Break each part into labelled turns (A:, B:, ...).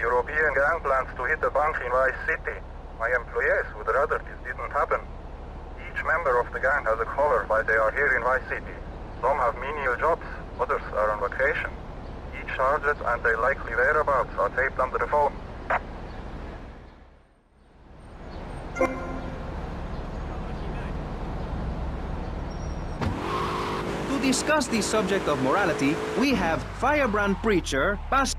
A: The European gang plans to hit the bank in Vice City. My employees would rather this didn't happen. Each member of the gang has a cover while they are here in Vice City. Some have menial jobs, others are on vacation. Each target and their likely whereabouts are taped under the phone.
B: To discuss the subject of morality, we have firebrand preacher, Pastor...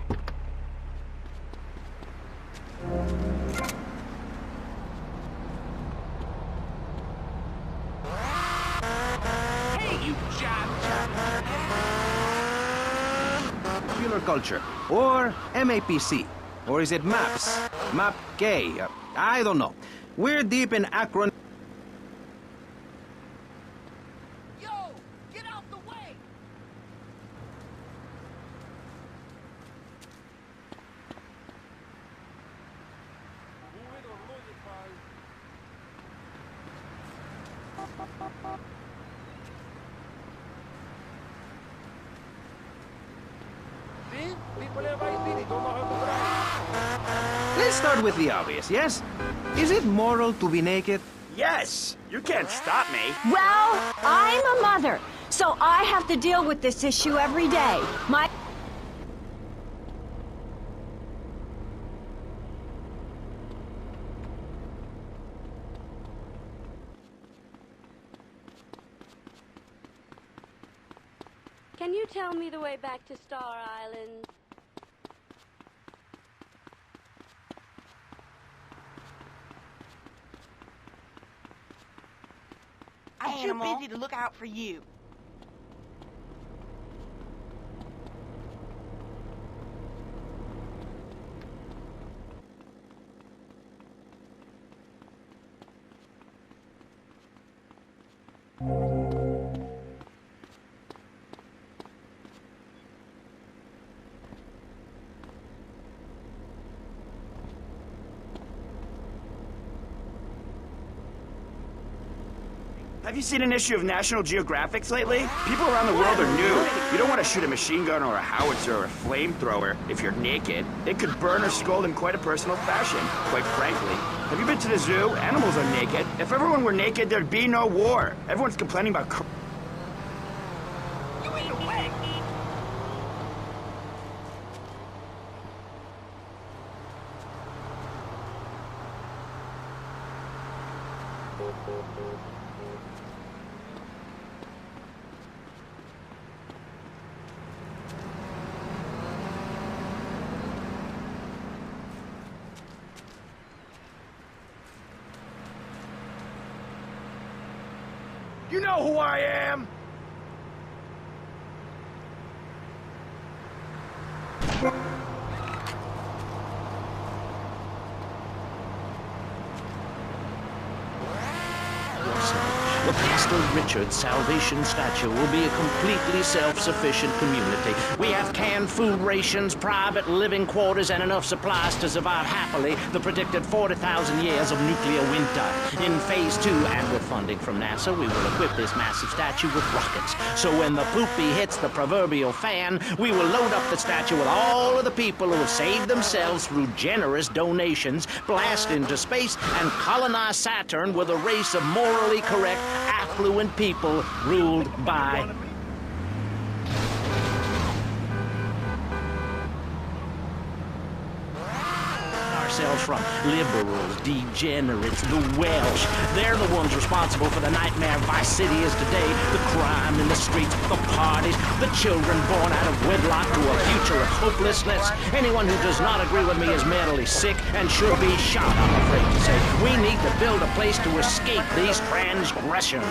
B: Popular culture, or MAPC, or is it MAPS? MAP K? I don't know. We're deep in acron...
C: Yo, get out the way!
B: Let's start with the obvious, yes? Is it moral to be naked?
D: Yes! You can't stop me.
E: Well, I'm a mother, so I have to deal with this issue every day.
F: Can you tell me the way back to Star Island?
G: I'm too busy to look out for you.
D: Have you seen an issue of National Geographic lately? People around the world are new. You don't want to shoot a machine gun or a howitzer or a flamethrower if you're naked. It could burn or scold in quite a personal fashion, quite frankly. Have you been to the zoo? Animals are naked. If everyone were naked, there'd be no war. Everyone's complaining about...
C: You in the way!
D: You know who I am!
H: The Pastor Richard Salvation Statue will be a completely self-sufficient community. We have canned food rations, private living quarters, and enough supplies to survive happily the predicted 40,000 years of nuclear winter. In Phase 2, and with funding from NASA, we will equip this massive statue with rockets. So when the poopy hits the proverbial fan, we will load up the statue with all of the people who have saved themselves through generous donations, blast into space, and colonize Saturn with a race of morally correct, affluent people ruled by ourselves from liberals, degenerates, the Welsh. They're the ones responsible for the nightmare Vice City is today. The crime in the streets, the parties, the children born out of wedlock to a future of hopelessness. Anyone who does not agree with me is mentally sick and should be shot, I'm afraid to say. We need to build a place to escape these transgressions.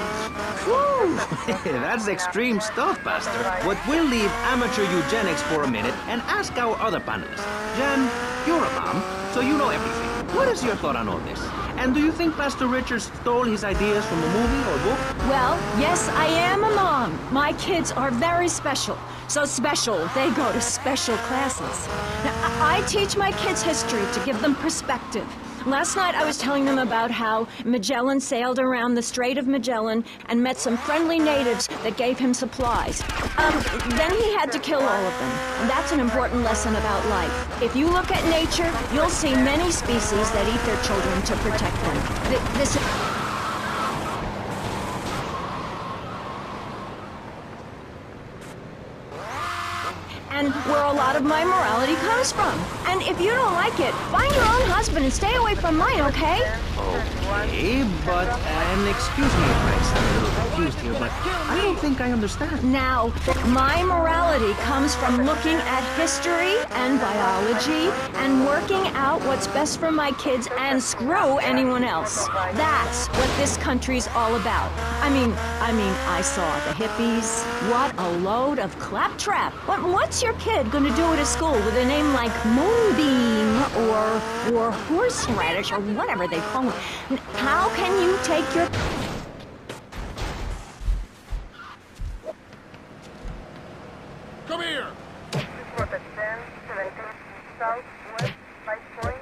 B: Whew! That's extreme stuff, Pastor. But we'll leave amateur eugenics for a minute and ask our other panelists. Jan, you're a mom, so you know everything. What is your thought on all this? And do you think Pastor Richard stole his ideas from a movie or book?
E: Well, yes, I am a mom. My kids are very special. So special, they go to special classes. Now, I teach my kids history to give them perspective. Last night I was telling them about how Magellan sailed around the Strait of Magellan and met some friendly natives that gave him supplies. Then he had to kill all of them. And that's an important lesson about life. If you look at nature, you'll see many species that eat their children to protect them. This... and where a lot of my morality comes from. And if you don't like it, find your own husband and stay away from mine, okay?
B: Okay, but, and excuse me if I sound a little confused here, but I don't think I understand.
E: Now, my morality comes from looking at history and biology and working out what's best for my kids and screw anyone else. That's what this country's all about. I mean, I saw the hippies. What a load of claptrap. What's your kid gonna do at a school with a name like Moonbeam or Horseradish or whatever they call it? How can you take your...
C: Come here!
G: Southwest 5 point.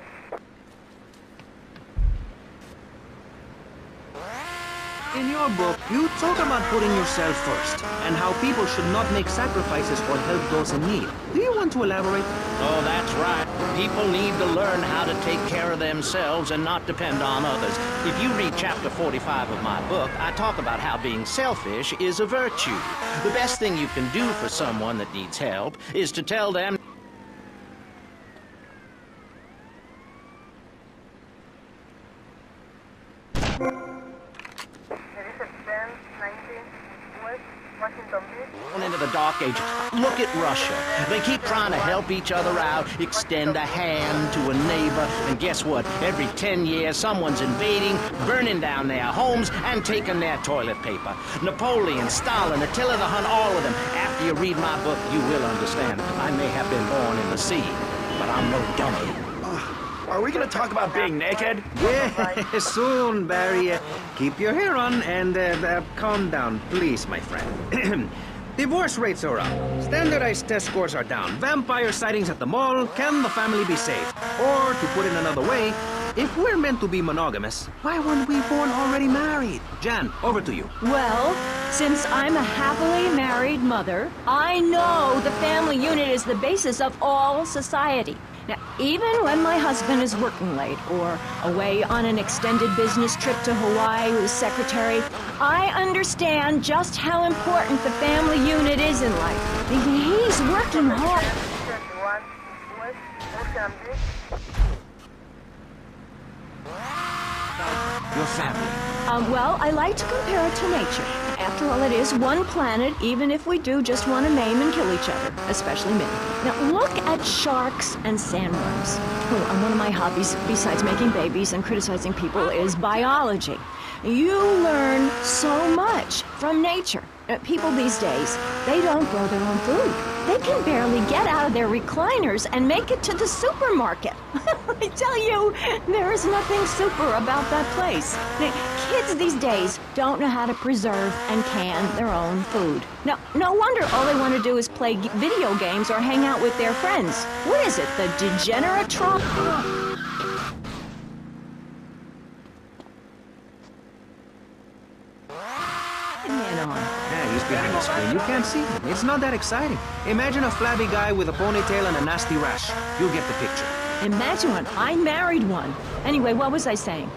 B: In your book, you talk about putting yourself first, and how people should not make sacrifices or help those in need. Do you want to elaborate?
H: Oh, that's right. People need to learn how to take care of themselves and not depend on others. If you read chapter 45 of my book, I talk about how being selfish is a virtue. The best thing you can do for someone that needs help is to tell them into the Dark Ages. Look at Russia. They keep trying to help each other out, extend a hand to a neighbor, and guess what? Every 10 years, someone's invading, burning down their homes, and taking their toilet paper. Napoleon, Stalin, Attila the Hun, all of them. After you read my book, you will understand. I may have been born in the sea, but I'm no dummy.
D: Are we gonna talk about being naked?
B: Yeah, soon, Barry. Keep your hair on and calm down, please, my friend. Divorce rates are up. Standardized test scores are down. Vampire sightings at the mall. Can the family be saved? Or, to put it another way, if we're meant to be monogamous, why weren't we born already married? Jan, over to you.
E: Well, since I'm a happily married mother, I know the family unit is the basis of all society. Now, even when my husband is working late or away on an extended business trip to Hawaii with his secretary, I understand just how important the family unit is in life. He's working hard.
B: Your family.
E: Well, I like to compare it to nature. After all, it is one planet, even if we do just want to maim and kill each other, especially me. Now, look at sharks and sandworms. Oh, one of my hobbies, besides making babies and criticizing people, is biology. You learn so much from nature. People these days, they don't grow their own food. They can barely get out of their recliners and make it to the supermarket. I tell you, there is nothing super about that place. Kids these days don't know how to preserve and can their own food. Now, no wonder all they want to do is play video games or hang out with their friends. What is it, the degenerate trump? Man on.
B: Yeah, he's behind the screen. You can't see him. It's not that exciting. Imagine a flabby guy with a ponytail and a nasty rash. You get the picture.
E: Imagine one. I married one. Anyway, what was I saying?